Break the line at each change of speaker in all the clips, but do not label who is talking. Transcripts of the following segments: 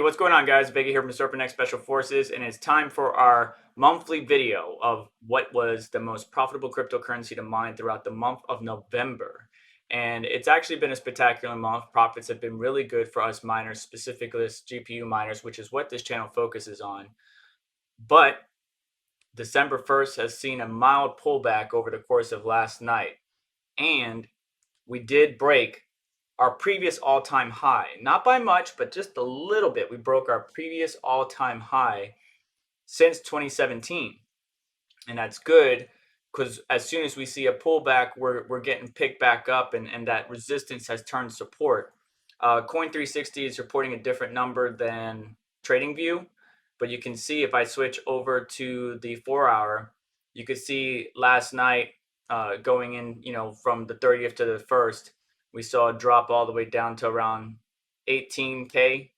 Hey, what's going on, guys? EVGA here from Server Special Forces, and it's time for our monthly video of what was the most profitable cryptocurrency to mine throughout the month of November. And it's actually been a spectacular month. Profits have been really good for us miners, specifically us GPU miners, which is what this channel focuses on. But December 1st has seen a mild pullback over the course of last night, and we did break our previous all-time high. Not by much, but just a little bit. We broke our previous all-time high since 2017. And that's good because as soon as we see a pullback, we're getting picked back up, and that resistance has turned support. Coin360 is reporting a different number than TradingView, but you can see if I switch over to the 4-hour, you could see last night going in, from the 30th to the 1st, we saw a drop all the way down to around 18K.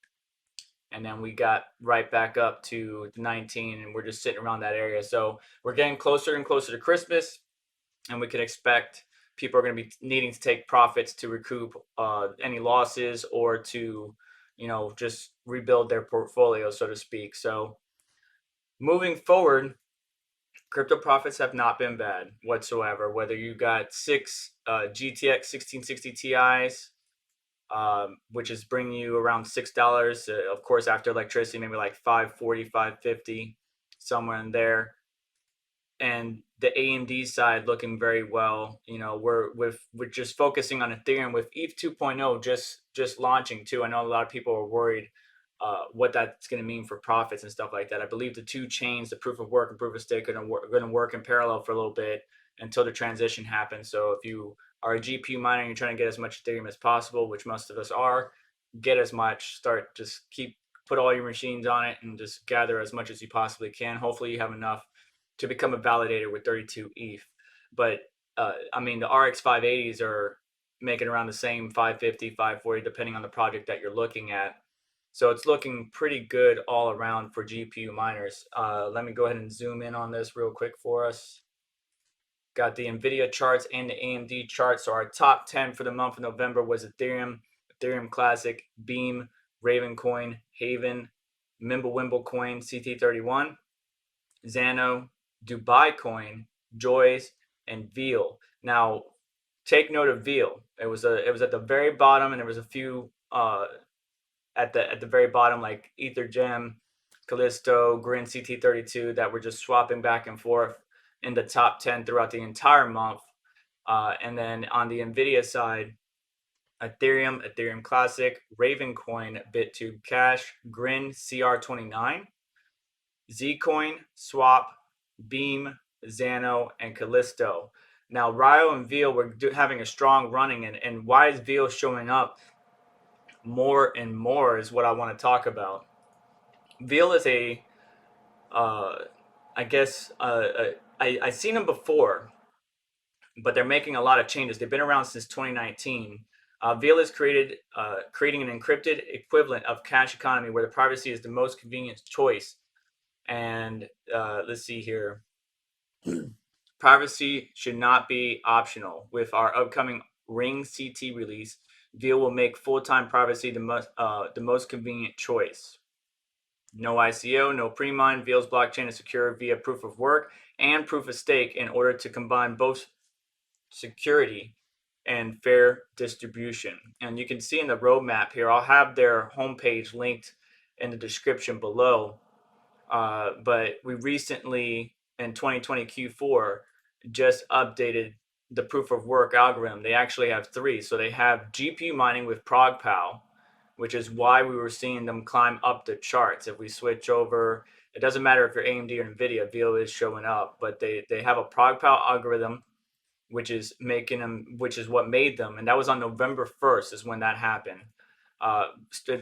And then we got right back up to 19, and we're just sitting around that area. So we're getting closer and closer to Christmas, and we can expect people are going to be needing to take profits to recoup any losses or to, just rebuild their portfolio, so to speak. So moving forward, crypto profits have not been bad whatsoever. Whether you got 6 GTX 1660 Ti's, which is bringing you around $6, of course, after electricity, maybe like $5.40, $5.50, somewhere in there. And the AMD side looking very well. We're just focusing on Ethereum with ETH 2.0 just launching too. I know a lot of people are worried what that's going to mean for profits and stuff like that. I believe the two chains, the proof of work and proof of stake, are going to work in parallel for a little bit until the transition happens. So if you are a GPU miner and you're trying to get as much Ethereum as possible, which most of us are, get as much. Put all your machines on it and just gather as much as you possibly can. Hopefully you have enough to become a validator with 32 ETH. But the RX 580s are making around the same 550, 540, depending on the project that you're looking at. So it's looking pretty good all around for GPU miners. Let me go ahead and zoom in on this real quick for us. Got the Nvidia charts and the AMD charts. So our top 10 for the month of November was Ethereum, Ethereum Classic, Beam, Ravencoin, Haven, Mimblewimble Coin, CT31, Xano, Dubai Coin, Joys, and Veal. Now, take note of Veal. It was at the very bottom, and there was a few at the very bottom, like EtherGem, Callisto, Grin, CT32, that were just swapping back and forth in the top 10 throughout the entire month. And then on the Nvidia side, Ethereum, Ethereum Classic, Ravencoin, BitTube Cash, Grin, CR29, Zcoin, Swap, Beam, Xano, and Callisto. Now, Ryo and Veal were having a strong running, and why is Veal showing up more and more is what I want to talk about. Veal is I've seen them before, but they're making a lot of changes. They've been around since 2019. Veal is creating an encrypted equivalent of cash economy where the privacy is the most convenient choice. And let's see here. Privacy should not be optional. With our upcoming Ring CT release, Veal will make full-time privacy the most convenient choice. No ICO, no pre-mine. Veal's blockchain is secure via proof of work and proof of stake in order to combine both security and fair distribution. And you can see in the roadmap here, I'll have their homepage linked in the description below. But we recently, in 2020 Q4, just updated the proof of work algorithm. They actually have 3. So they have GPU mining with ProgPow, which is why we were seeing them climb up the charts. If we switch over, it doesn't matter if you're AMD or Nvidia, Veal is showing up, but they have a ProgPow algorithm, which is what made them. And that was on November 1st is when that happened.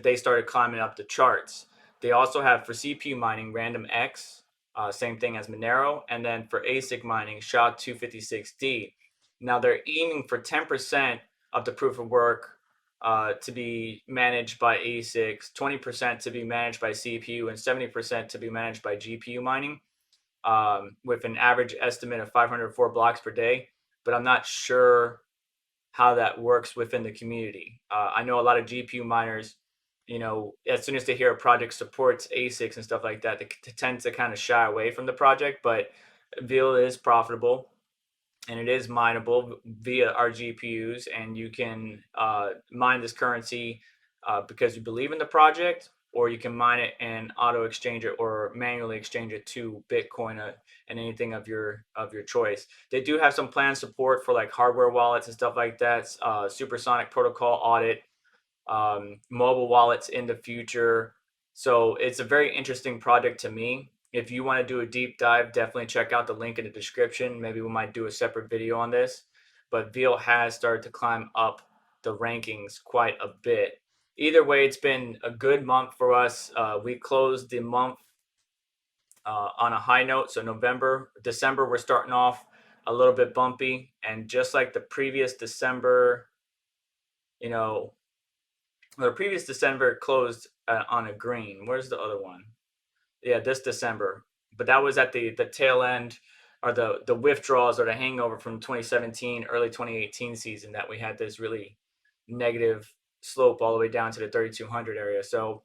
They started climbing up the charts. They also have for CPU mining, RandomX, same thing as Monero. And then for ASIC mining, SHA-256D. Now they're aiming for 10% of the proof of work to be managed by ASICs, 20% to be managed by CPU, and 70% to be managed by GPU mining, with an average estimate of 504 blocks per day. But I'm not sure how that works within the community. I know a lot of GPU miners as soon as they hear a project supports ASICs and stuff like that, they tend to kind of shy away from the project. But Veal is profitable, and it is mineable via our GPUs, and you can mine this currency because you believe in the project, or you can mine it and auto exchange it or manually exchange it to Bitcoin and anything of your choice. They do have some planned support for like hardware wallets and stuff like that, supersonic protocol audit, mobile wallets in the future. So it's a very interesting project to me. If you want to do a deep dive, definitely check out the link in the description. Maybe we might do a separate video on this. But Veal has started to climb up the rankings quite a bit. Either way, it's been a good month for us. We closed the month on a high note. So December, we're starting off a little bit bumpy. And just like the previous December, the previous December closed on a green. Where's the other one? Yeah, this December. But that was at the tail end, or the withdrawals or the hangover from 2017, early 2018 season, that we had this really negative slope all the way down to the 3,200 area. So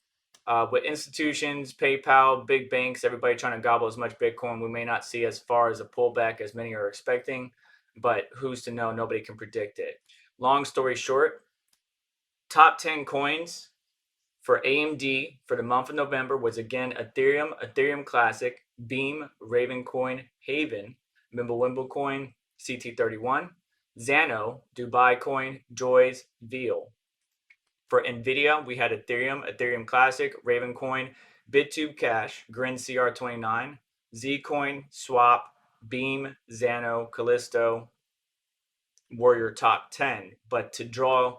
with institutions, PayPal, big banks, everybody trying to gobble as much Bitcoin, we may not see as far as a pullback as many are expecting, but who's to know? Nobody can predict it. Long story short, top 10 coins for AMD for the month of November was again Ethereum Classic, Beam, Ravencoin, Haven, Mimblewimble Coin, CT31, Xano, Dubai Coin, Joys, Veal. For Nvidia, we had Ethereum Classic, Ravencoin, BitTube Cash, Grin CR29, Zcoin, Swap, Beam, Xano, Callisto were your top 10. But to draw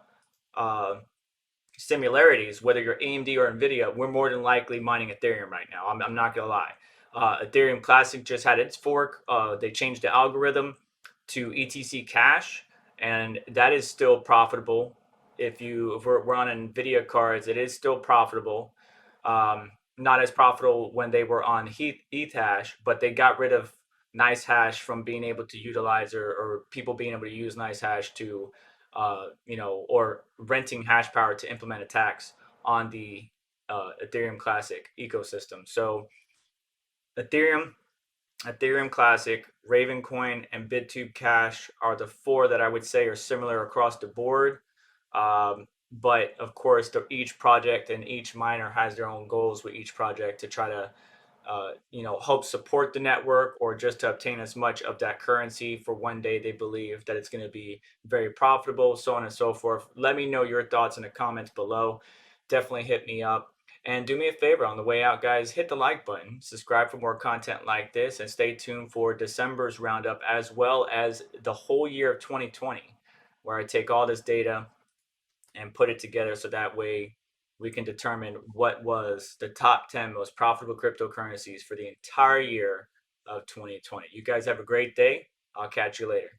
similarities, whether you're AMD or Nvidia, we're more than likely mining Ethereum right now. I'm not gonna lie. Ethereum Classic just had its fork. They changed the algorithm to ETC Cash, and that is still profitable. If we're on Nvidia cards, it is still profitable. Not as profitable when they were on ETH Hash, but they got rid of Nice Hash from being able to utilize, or people being able to use Nice Hash to or renting hash power to implement attacks on the Ethereum Classic ecosystem. So Ethereum Classic, Ravencoin, and BitTube Cash are the four that I would say are similar across the board. But of course, each project and each miner has their own goals with each project to try to help support the network, or just to obtain as much of that currency for one day they believe that it's going to be very profitable, so on and so forth. Let me know your thoughts in the comments below. Definitely hit me up. And do me a favor on the way out, guys, hit the like button, subscribe for more content like this, and stay tuned for December's roundup, as well as the whole year of 2020, where I take all this data and put it together so that way we can determine what was the top 10 most profitable cryptocurrencies for the entire year of 2020. You guys have a great day. I'll catch you later.